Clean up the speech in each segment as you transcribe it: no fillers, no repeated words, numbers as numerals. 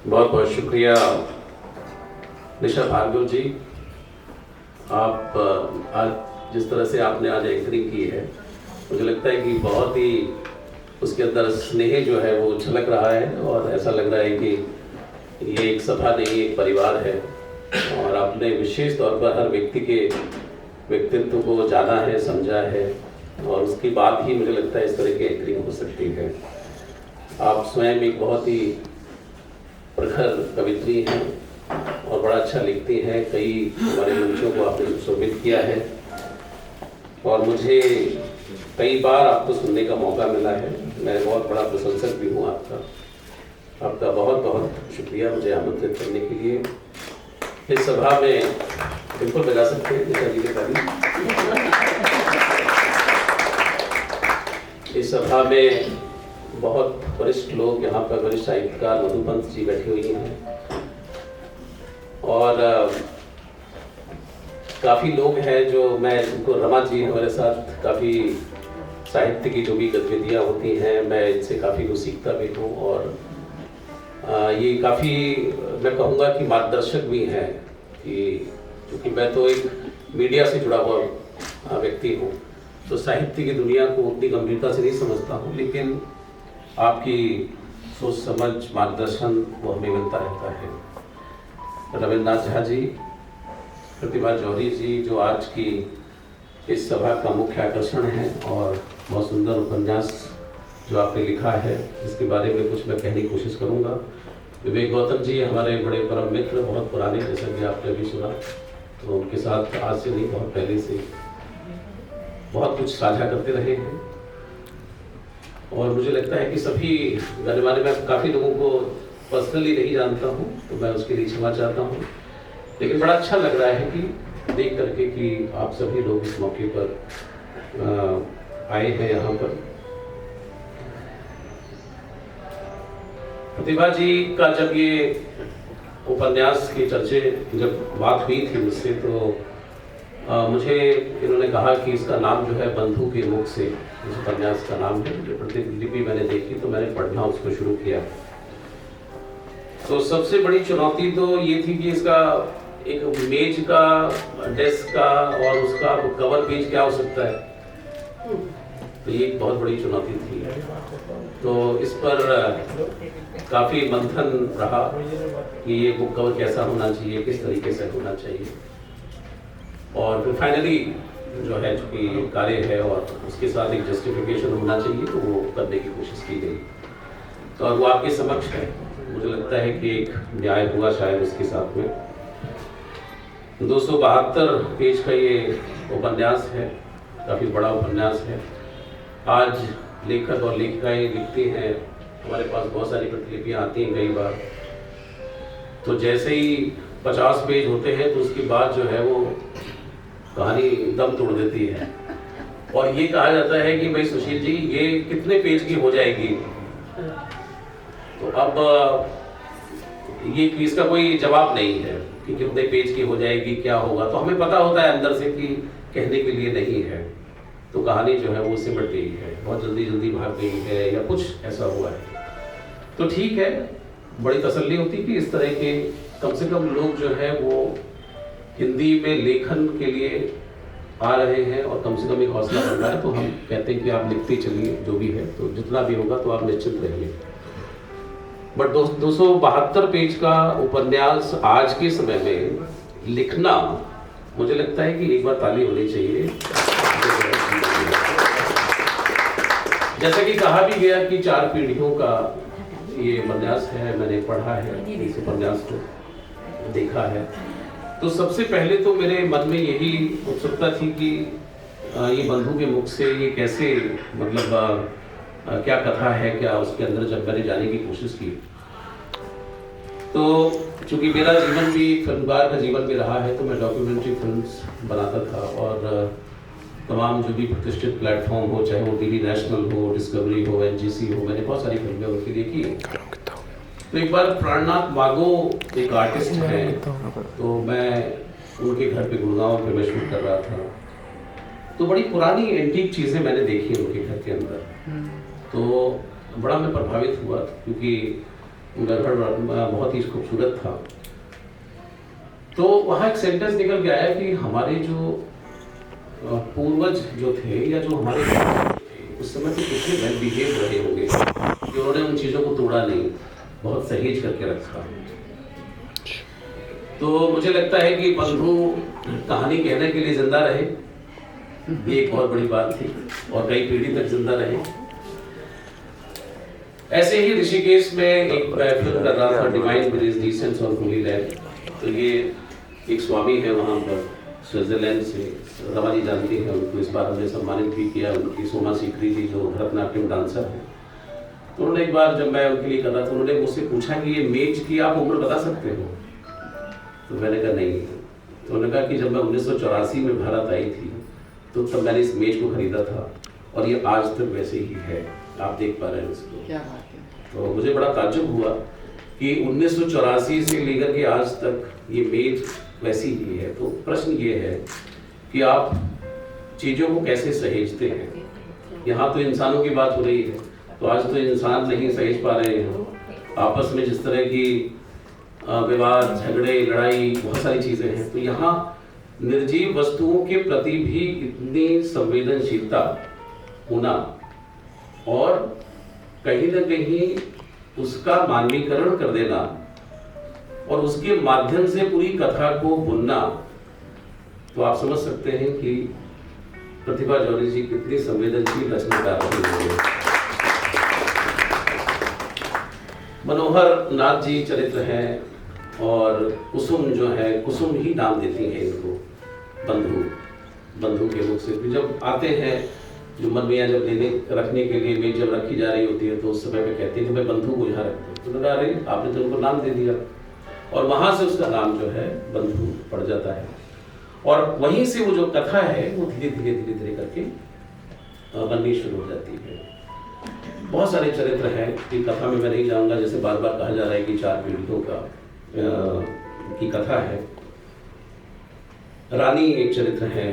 बहुत बहुत शुक्रिया निशा भार्गव जी। आप आज जिस तरह से आपने आज एंकरिंग की है, मुझे लगता है कि बहुत ही उसके अंदर स्नेह जो है वो झलक रहा है और ऐसा लग रहा है कि ये एक सभा नहीं, एक परिवार है। और आपने विशेष तौर पर हर व्यक्ति के व्यक्तित्व को जाना है, समझा है और उसके बाद ही मुझे लगता है इस तरह की एंकरिंग हो सकती है। आप स्वयं एक बहुत ही प्रखर कवित्री हैं और बड़ा अच्छा लिखती हैं। कई हमारे मंचों को आपने सुशोभित किया है और मुझे कई बार आपको सुनने का मौका मिला है। मैं बहुत बड़ा प्रशंसक भी हूँ आपका बहुत बहुत शुक्रिया मुझे आमंत्रित करने के लिए। इस सभा में बिल्कुल बजा सकते हैं निशा जी के ताली। इस सभा में बहुत वरिष्ठ लोग, यहाँ पर वरिष्ठ साहित्यकार मधुपंत जी बैठे हुए हैं और काफ़ी लोग हैं जो मैं इनको, रमा जी हमारे साथ काफ़ी साहित्य की जो भी गतिविधियाँ होती हैं मैं इनसे काफ़ी कुछ सीखता भी हूँ और ये काफ़ी मैं कहूँगा कि मार्गदर्शक भी हैं कि क्योंकि मैं तो एक मीडिया से जुड़ा हुआ व्यक्ति हूँ तो साहित्य की दुनिया को उतनी गंभीरता से नहीं समझता हूँ, लेकिन आपकी सोच समझ मार्गदर्शन वो हमें मिलता रहता है। रविन्द्रनाथ झा जी, प्रतिभा जौहरी जी जो आज की इस सभा का मुख्य आकर्षण है और बहुत सुंदर उपन्यास जो आपने लिखा है इसके बारे में कुछ मैं कहने की कोशिश करूँगा। विवेक गौतम जी हमारे बड़े परम मित्र, बहुत पुराने, जैसा कि आपने अभी सुना, तो उनके साथ आज से नहीं बहुत पहले से बहुत कुछ साझा करते रहे हैं और मुझे लगता है कि सभी मेरे बारे में काफ़ी लोगों को पर्सनली नहीं जानता हूँ तो मैं उसके लिए क्षमा चाहता हूँ, लेकिन बड़ा अच्छा लग रहा है कि देख करके कि आप सभी लोग इस मौके पर आए हैं यहाँ पर। प्रतिभा जी का जब ये उपन्यास की चर्चे जब बात हुई थी मुझसे तो मुझे इन्होंने कहा कि इसका नाम जो है बंधु के मुख से, इस उपन्यास का नाम है। जो प्रतिलिपि मैंने देखी तो मैंने पढ़ना उसको शुरू किया। तो सबसे बड़ी चुनौती तो ये थी कि इसका एक मेज का, डेस्क का और उसका कवर पेज क्या हो सकता है, तो ये एक बहुत बड़ी चुनौती थी। तो इस पर काफ़ी मंथन रहा कि ये बुक कवर कैसा होना चाहिए, किस तरीके से होना चाहिए और फिर फाइनली जो है चूँकि कार्य है और उसके साथ एक जस्टिफिकेशन होना चाहिए तो वो करने की कोशिश की गई तो और वो आपके समक्ष है। मुझे लगता है कि एक न्याय हुआ शायद उसके साथ में। 272 पेज का ये उपन्यास है, काफ़ी बड़ा उपन्यास है। आज लेखक और लेखिकाएँ लिखती हैं, हमारे पास बहुत सारी प्रतिलिपियाँ आती हैं कई बार, तो जैसे ही 50 पेज होते हैं तो उसके बाद जो है वो कहानी दम तोड़ देती है और ये कहा जाता है कि भाई सुशील जी ये कितने पेज की हो जाएगी, तो अब ये इसका कोई जवाब नहीं है कि कितने पेज की हो जाएगी, क्या होगा। तो हमें पता होता है अंदर से कि कहने के लिए नहीं है, तो कहानी जो है वो सिमट गई है, बहुत जल्दी जल्दी भाग गई है या कुछ ऐसा हुआ है। तो ठीक है, बड़ी तसल्ली होती कि इस तरह के कम से कम लोग जो है वो हिंदी में लेखन के लिए आ रहे हैं और कम से कम एक हौसला बढ़ रहा है। तो हम कहते हैं कि आप लिखते चलिए, जो भी है, तो जितना भी होगा तो आप निश्चित रहिए। बट 272 पेज का उपन्यास आज के समय में लिखना, मुझे लगता है कि एक बार ताली होनी चाहिए। जैसा कि कहा भी गया कि 4 पीढ़ियों का ये उपन्यास है, मैंने पढ़ा है इस उपन्यास को, देखा है। तो सबसे पहले तो मेरे मन में यही उत्सुकता थी कि ये बंधु के मुख से ये कैसे, मतलब क्या कथा है, क्या उसके अंदर, जब मैंने जाने की कोशिश की तो चूँकि मेरा जीवन भी फिल्मकार का जीवन भी रहा है तो मैं डॉक्यूमेंट्री फिल्म्स बनाता था और तमाम जो भी प्रतिष्ठित प्लेटफॉर्म हो, चाहे वो टीवी नेशनल हो, डिस्कवरी हो, एनजीसी हो, मैंने बहुत सारी फिल्में उनके लिए की। तो एक बार प्राणनाथ मागो एक आर्टिस्ट हैं, तो मैं उनके घर पे गुड़गांव पे मैं शूट कर रहा था, तो बड़ी पुरानी एंटीक चीज़ें मैंने देखी उनके घर के अंदर। तो बड़ा मैं प्रभावित हुआ क्योंकि उनका घर बहुत ही खूबसूरत था। तो वहाँ एक सेंटेंस निकल के आया कि हमारे जो पूर्वज जो थे या जो हमारे थे उस समय तो कितने वेल बिहेव रहे होंगे कि उन्होंने उन चीज़ों को तोड़ा नहीं, बहुत सहेज करके रखा। तो मुझे लगता है कि बंधु कहानी कहने के लिए जिंदा रहे, ये एक बहुत बड़ी बात थी, और कई पीढ़ी तक जिंदा रहे। ऐसे ही ऋषिकेश में एक फिल्म कर रहा था, divine bridge descents on Holi land. तो ये एक स्वामी है वहाँ पर स्विट्जरलैंड से, रमा जी जानती हैं उनको, इस बार हमने सम्मानित भी किया। उनकी सोमा सीकरी जी जो भरतनाट्यम डांसर है, तो उन्होंने एक बार जब मैं उनके लिए कर रहा था, उन्होंने मुझसे पूछा कि ये मेज की आप उम्र बता सकते हो? तो मैंने कहा नहीं। तो उन्होंने कहा कि जब मैं 1984 में भारत आई थी तो तब मैंने इस मेज को खरीदा था और ये आज तक वैसे ही है, आप देख पा रहे हैं इसको। क्या बात है। तो मुझे बड़ा ताज्जुब हुआ कि 1984 से लेकर के आज तक ये मेज वैसी ही है। तो प्रश्न ये है कि आप चीज़ों को कैसे सहेजते हैं। यहाँ तो इंसानों की बात हो रही है, तो आज तो इंसान नहीं सहेज पा रहे हैं। आपस में जिस तरह की विवाद, झगड़े, लड़ाई, बहुत सारी चीज़ें हैं, तो यहाँ निर्जीव वस्तुओं के प्रति भी इतनी संवेदनशीलता होना और कहीं न कहीं उसका मानवीकरण कर देना और उसके माध्यम से पूरी कथा को बुनना, तो आप समझ सकते हैं कि प्रतिभा जौहरी जी कितनी संवेदनशील रचनाकार रही है। मनोहर नाथ जी चरित्र हैं और कुसुम जो है, कुसुम ही नाम देती हैं इनको, बंधु के मुख से। जब आते हैं जुम्मन मियाँ जब लेने रखने के लिए मेज जब रखी जा रही होती है तो उस समय पे कहते हैं कि मैं बंधु को यहाँ रख दूँ। तो लगा अरे आपने तो उनको नाम दे दिया, और वहाँ से उसका नाम जो है बंधु पड़ जाता है। और वहीं से वो जो कथा है वो धीरे धीरे करके बननी शुरू हो जाती है। बहुत सारे चरित्र हैं कि कथा में मैं नहीं जाऊँगा, जैसे बार बार कहा जा रहा है कि 4 पीढ़ियों का की कथा है। रानी एक चरित्र है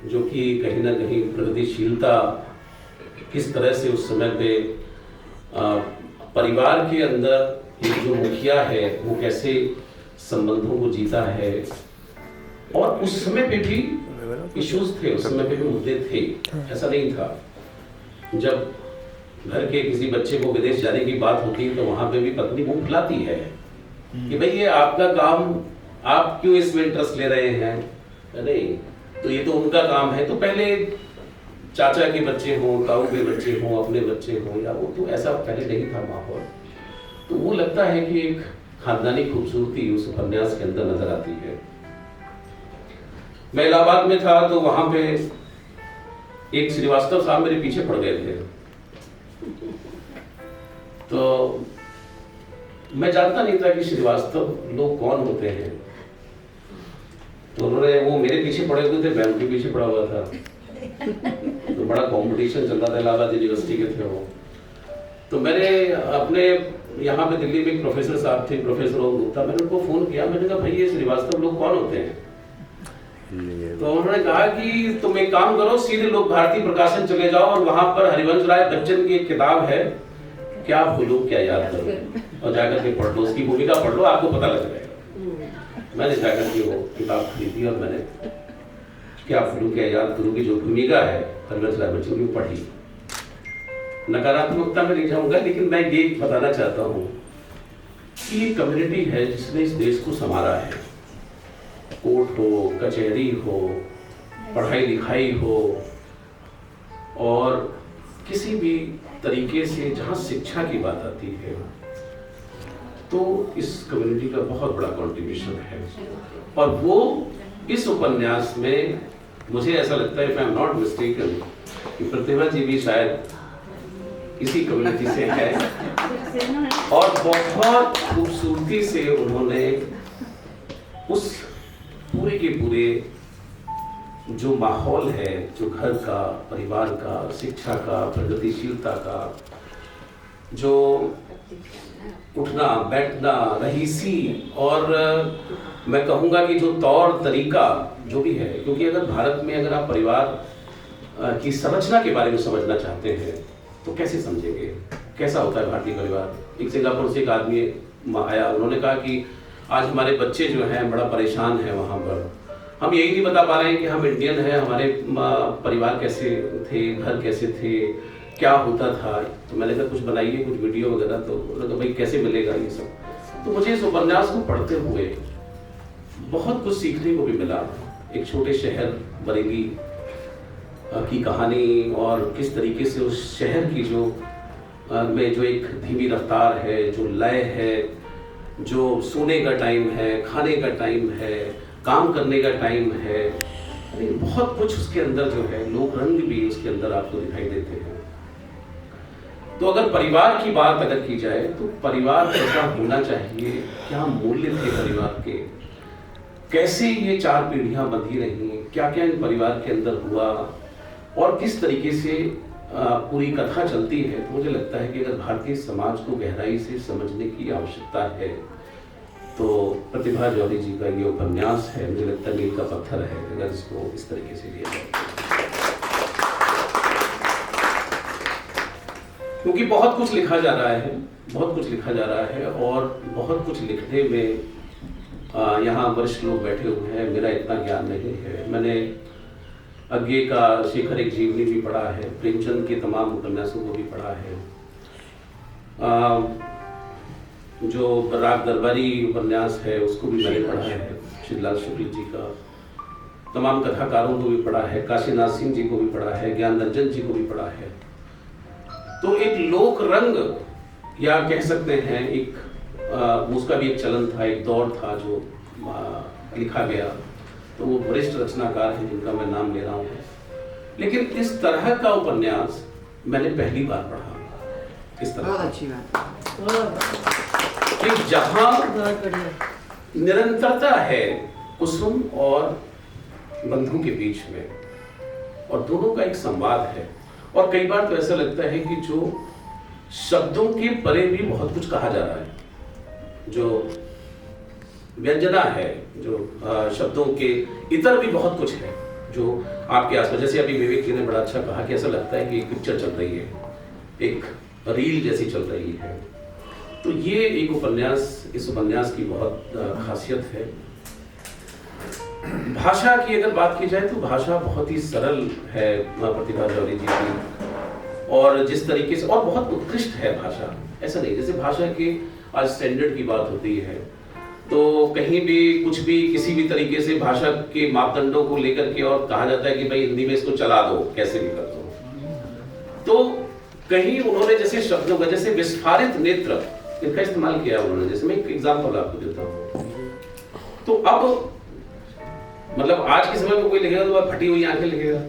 जो कि कहीं ना कहीं प्रगतिशीलता किस तरह से उस समय पे परिवार के अंदर एक जो मुखिया है वो कैसे संबंधों को जीता है, और उस समय पे भी इश्यूज थे, उस समय पे भी मुद्दे थे। ऐसा नहीं था, जब घर के किसी बच्चे को विदेश जाने की बात होती है तो वहां पे भी पत्नी मुंह फुलाती है कि भाई ये आपका काम, आप क्यों इसमें इंटरेस्ट ले रहे हैं? नहीं, तो ये तो उनका काम है। तो पहले चाचा के बच्चे हों, ताऊ के बच्चे हों, अपने बच्चे हों, या वो तो ऐसा पहले नहीं था माहौल। तो वो लगता है कि एक खानदानी खूबसूरती उस उपन्यास के अंदर नजर आती है। मैं इलाहाबाद में था तो वहां पे एक श्रीवास्तव साहब मेरे पीछे पड़ गए थे। तो मैं जानता नहीं था कि श्रीवास्तव लोग कौन होते हैं। तो उन्होंने, वो मेरे पीछे पड़े हुए थे, मैं उनके पीछे पड़ा हुआ था। तो बड़ा कंपटीशन चल रहा था, इलाहाबाद यूनिवर्सिटी के थे वो। तो मैंने अपने यहाँ पे दिल्ली में एक प्रोफेसर साहब थे, प्रोफेसर ओम गुप्ता, मैंने उनको फोन किया। मैंने कहा भाई ये श्रीवास्तव लोग कौन होते हैं? तो उन्होंने कहा कि तुम एक काम करो, सीधे लोग भारती प्रकाशन चले जाओ और वहां पर हरिवंश राय बच्चन की एक किताब है, क्या भूलो क्या याद करो, और जाकर के पढ़ लो, उसकी भूमिका पढ़ लो, आपको पता लग जाएगा। मैंने जाकर के वो किताब खरीदी और मैंने क्या भूलो क्या याद करो की जो भूमिका है हरिवंश राय बच्चन की पढ़ी। नकारात्मकता में नहीं जाऊंगा, लेकिन मैं ये बताना चाहता हूँ कि कम्युनिटी है जिसने इस देश को संवारा है। कोर्ट हो, कचहरी हो, पढ़ाई लिखाई हो, और किसी भी तरीके से जहाँ शिक्षा की बात आती है, तो इस कम्युनिटी का बहुत बड़ा कंट्रीब्यूशन है। और वो इस उपन्यास में मुझे ऐसा लगता है, if I am not mistaken, कि प्रतिभा जी भी शायद इसी कम्युनिटी से है, और बहुत खूबसूरती से उन्होंने उस पूरे के पूरे जो माहौल है, जो घर का, परिवार का, शिक्षा का, प्रगतिशीलता का, जो उठना बैठना, रहीसी, और मैं कहूँगा कि जो तौर तरीका जो भी है, क्योंकि अगर भारत में अगर आप परिवार की संरचना के बारे में समझना चाहते हैं तो कैसे समझेंगे? कैसा होता है भारतीय परिवार। एक सिंगापुर से एक आदमी आया, उन्होंने कहा कि आज हमारे बच्चे जो हैं बड़ा परेशान हैं वहाँ पर, हम यही नहीं बता पा रहे हैं कि हम इंडियन हैं, हमारे परिवार कैसे थे, घर कैसे थे, क्या होता था। तो मैंने कहा कुछ बनाइए, कुछ वीडियो वगैरह। तो उन्होंने कहा भाई कैसे मिलेगा ये सब। तो मुझे इस उपन्यास को पढ़ते हुए बहुत कुछ सीखने को भी मिला। एक छोटे शहर बरेली की कहानी, और किस तरीके से उस शहर की जो में जो एक धीमी रफ्तार है, जो लय है, जो सोने का टाइम है, खाने का टाइम है, काम करने का टाइम है, बहुत कुछ उसके अंदर जो है, लोक रंग भी उसके अंदर आपको दिखाई देते हैं। तो अगर परिवार की बात अगर की जाए तो परिवार कैसा होना चाहिए, क्या मूल्य थे परिवार के, कैसे ये 4 पीढ़ियां बंधी रही, क्या क्या इन परिवार के अंदर हुआ, और किस तरीके से पूरी कथा चलती है। तो मुझे लगता है कि अगर भारतीय समाज को गहराई से समझने की आवश्यकता है तो प्रतिभा जौहरी जी का ये उपन्यास है, मुझे लगता है मील का पत्थर है अगर इसको इस तरीके से लिया जाए। क्योंकि बहुत कुछ लिखा जा रहा है, बहुत कुछ लिखा जा रहा है, और बहुत कुछ लिखने में यहाँ वरिष्ठ लोग बैठे हुए हैं, मेरा इतना ज्ञान नहीं है। मैंने अज्ञे का शेखर एक जीवनी भी पढ़ा है, प्रेमचंद के तमाम उपन्यासों को भी पढ़ा है, जो राग दरबारी उपन्यास है उसको भी मैंने पढ़ा है, शिवलाल शुक्ल जी का, तमाम कथाकारों को भी पढ़ा है, काशीनाथ सिंह जी को भी पढ़ा है, ज्ञान रंजन जी को भी पढ़ा है। तो एक लोक रंग या कह सकते हैं एक उसका भी एक चलन था, एक दौर था जो लिखा गया। तो वो वरिष्ठ रचनाकार हैं जिनका मैं नाम ले रहा हूँ, लेकिन इस तरह का उपन्यास मैंने पहली बार पढ़ा। इस तरह, बहुत अच्छी बात, कि जहाँ निरंतरता है कुसुम और बंधु के बीच में, और दोनों का एक संवाद है। और कई बार तो ऐसा लगता है कि जो शब्दों के परे भी बहुत कुछ कहा जा रहा है, जो व्यंजना है, जो शब्दों के इतर भी बहुत कुछ है जो आपके आसपास। जैसे अभी विवेक जी ने बड़ा अच्छा कहा कि ऐसा लगता है कि एक पिक्चर चल रही है, एक रील जैसी चल रही है। तो ये एक उपन्यास, इस उपन्यास की बहुत खासियत है। भाषा की अगर बात की जाए तो भाषा बहुत ही सरल है प्रतिभा जौहरी जी की, और जिस तरीके से, और बहुत उत्कृष्ट है भाषा। ऐसा नहीं जैसे भाषा के आज स्टैंडर्ड की बात होती है तो कहीं भी कुछ भी किसी भी तरीके से भाषा के मापदंडों को लेकर के और कहा जाता है कि भाई हिंदी में इसको चला दो, कैसे भी कर दो। तो कहीं उन्होंने जैसे शब्दों का, जैसे विस्फारित नेत्र, इसका इस्तेमाल किया उन्होंने। जैसे मैं एक एग्जाम्पल आपको देता हूँ। तो अब मतलब आज के समय में कोई लिखेगा तो फटी हुई आंखें लिखेगा,